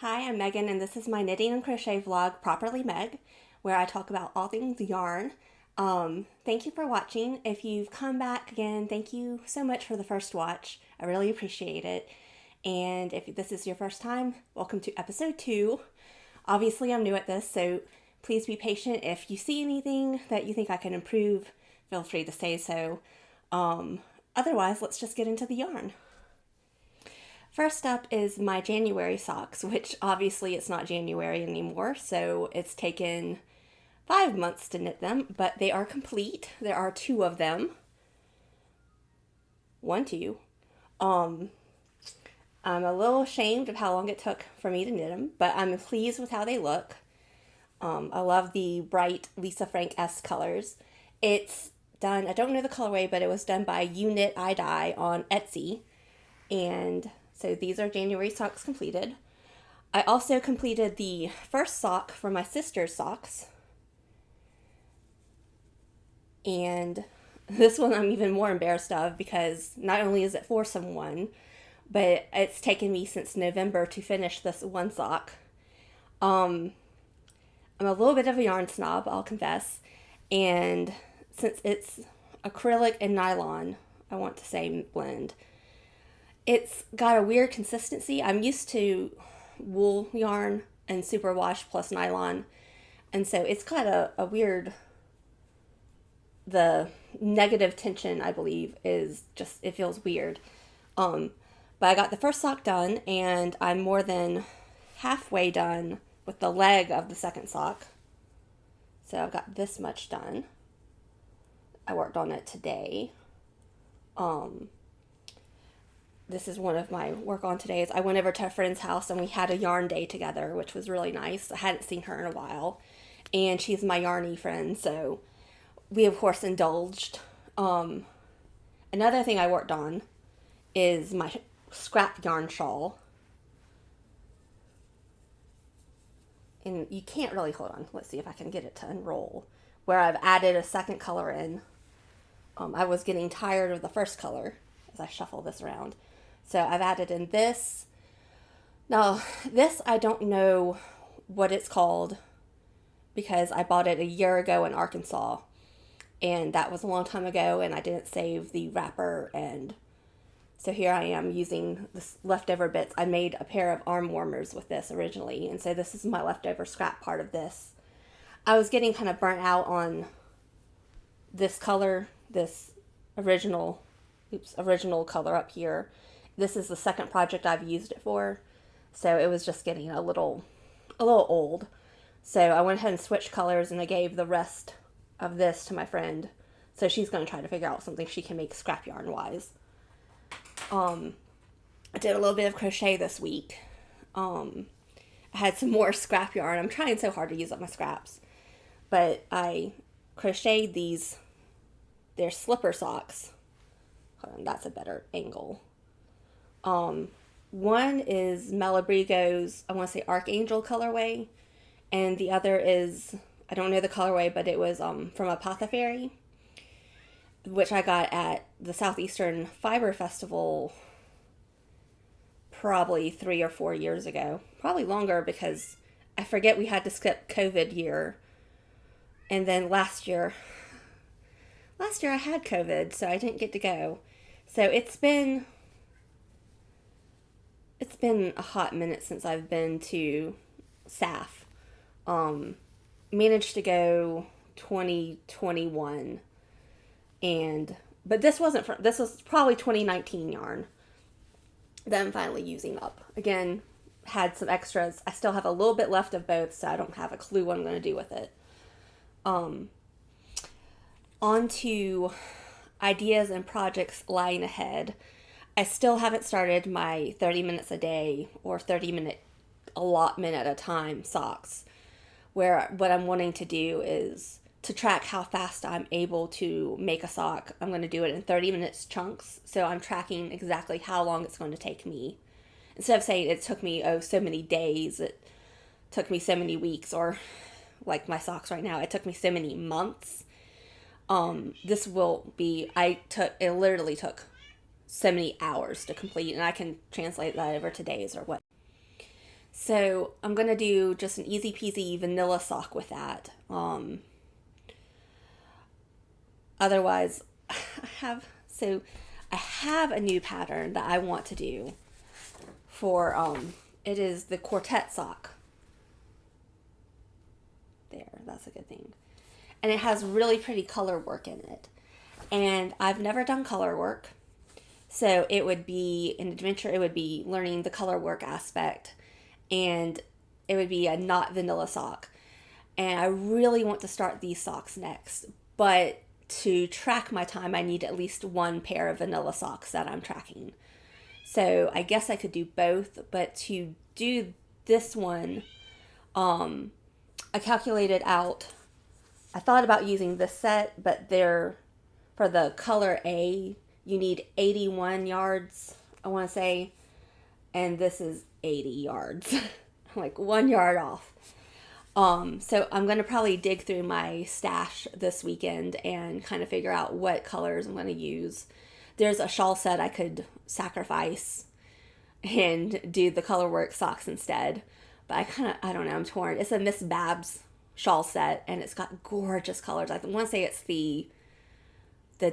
Hi, I'm Megan, and this is my knitting and crochet vlog, Properly Meg, where I talk about all things yarn. Thank you for watching. If you've come back again, thank you so much for the first watch. I really appreciate it. And if this is your first time, welcome to episode 2. Obviously, I'm new at this, so please be patient. If you see anything that you think I can improve, feel free to say so. Otherwise, let's just get into the yarn. First up is my January socks, which obviously it's not January anymore, so it's taken 5 months to knit them, but they are complete. There are 2 of them. 2. I'm a little ashamed of how long it took for me to knit them, but I'm pleased with how they look. I love the bright Lisa Frank-esque colors. It's done, I don't know the colorway, but it was done by You Knit I Dye on Etsy, and so these are January socks completed. I also completed the first sock for my sister's socks. And this one I'm even more embarrassed of because not only is it for someone, but it's taken me since November to finish this one sock. I'm a little bit of a yarn snob, I'll confess. And since it's acrylic and nylon, I want to say blend, it's got a weird consistency. I'm used to wool yarn and superwash plus nylon. And so it's got a weird, the negative tension, I believe, is just, it feels weird. But I got the first sock done and I'm more than halfway done with the leg of the second sock. So I've got this much done. I worked on it today. This is one of my work on todays. I went over to a friend's house and we had a yarn day together, which was really nice. I hadn't seen her in a while. And she's my yarny friend, so we of course indulged. Another thing I worked on is my scrap yarn shawl. And you can't really, hold on, let's see if I can get it to unroll. Where I've added a second color in. I was getting tired of the first color as I shuffle this around. So I've added in this. Now, this I don't know what it's called because I bought it a year ago in Arkansas. And that was a long time ago and I didn't save the wrapper. And so here I am using this leftover bits. I made a pair of arm warmers with this originally. And so this is my leftover scrap part of this. I was getting kind of burnt out on this color, this original color up here. This is the second project I've used it for, so it was just getting a little old. So I went ahead and switched colors, and I gave the rest of this to my friend. So she's going to try to figure out something she can make scrap yarn wise. I did a little bit of crochet this week. I had some more scrap yarn. I'm trying so hard to use up my scraps, but I crocheted these. They're slipper socks. Hold on, that's a better angle. One is Malabrigo's, I want to say Archangel colorway, and the other is, I don't know the colorway, but it was from Apothecary, which I got at the Southeastern Fiber Festival probably 3 or 4 years ago. Probably longer because I forget we had to skip COVID year. And then last year I had COVID, so I didn't get to go. So it's been a hot minute since I've been to SAF. Managed to go 2021, but this was probably 2019 yarn that I'm finally using up. Again, had some extras. I still have a little bit left of both, so I don't have a clue what I'm going to do with it. On to ideas and projects lying ahead. I still haven't started my 30 minutes a day or 30-minute allotment at a time socks, where what I'm wanting to do is to track how fast I'm able to make a sock. I'm going to do it in 30 minutes chunks, so I'm tracking exactly how long it's going to take me. Instead of saying it took me so many days, it took me so many weeks, or like my socks right now, it took me so many months. This will be, it literally took so many hours to complete, and I can translate that over to days or what. So I'm going to do just an easy peasy vanilla sock with that. Otherwise, I have, so I have a new pattern that I want to do for, it is the quartet sock. There, that's a good thing. And it has really pretty color work in it. And I've never done color work. So it would be an adventure, it would be learning the color work aspect, and it would be a not vanilla sock. And I really want to start these socks next. But to track my time, I need at least one pair of vanilla socks that I'm tracking. So I guess I could do both, but to do this one, I calculated out, I thought about using this set, but for the color A, you need 81 yards, I want to say, and this is 80 yards. Like 1 yard off. So I'm going to probably dig through my stash this weekend and kind of figure out what colors I'm going to use. There's a shawl set I could sacrifice and do the color work socks instead. But I don't know, I'm torn. It's a Miss Babs shawl set, and it's got gorgeous colors. I want to say it's the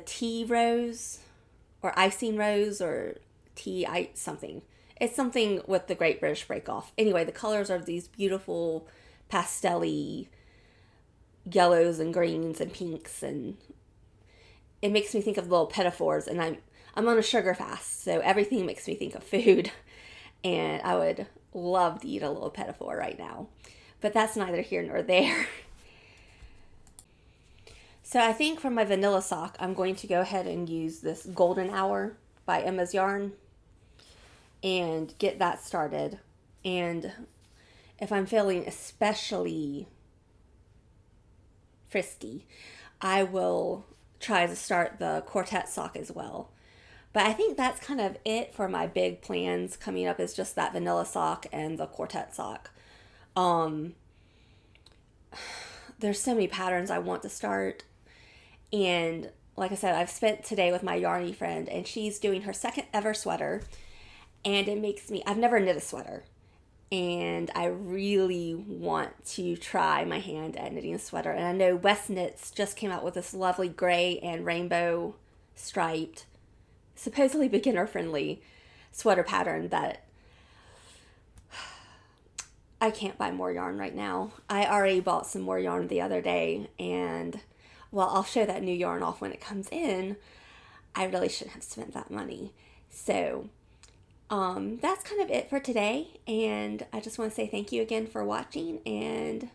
tea rose or icing rose or something. It's something with the Great British Break Off. Anyway, the colors are these beautiful pastel-y yellows and greens and pinks, and it makes me think of little pinafores, and I'm on a sugar fast, so everything makes me think of food, and I would love to eat a little pinafore right now. But that's neither here nor there. So I think for my vanilla sock, I'm going to go ahead and use this Golden Hour by Emma's Yarn and get that started. And if I'm feeling especially frisky, I will try to start the quartet sock as well. But I think that's kind of it for my big plans coming up, is just that vanilla sock and the quartet sock. There's so many patterns I want to start. And like I said, I've spent today with my yarny friend, and she's doing her second ever sweater. And it makes me, I've never knit a sweater. And I really want to try my hand at knitting a sweater. And I know West Knits just came out with this lovely gray and rainbow striped, supposedly beginner friendly sweater pattern that I can't buy more yarn right now. I already bought some more yarn the other day, and well, I'll show that new yarn off when it comes in. I really shouldn't have spent that money. So that's kind of it for today, and I just want to say thank you again for watching, and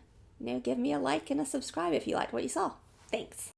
give me a like and a subscribe if you liked what you saw. Thanks.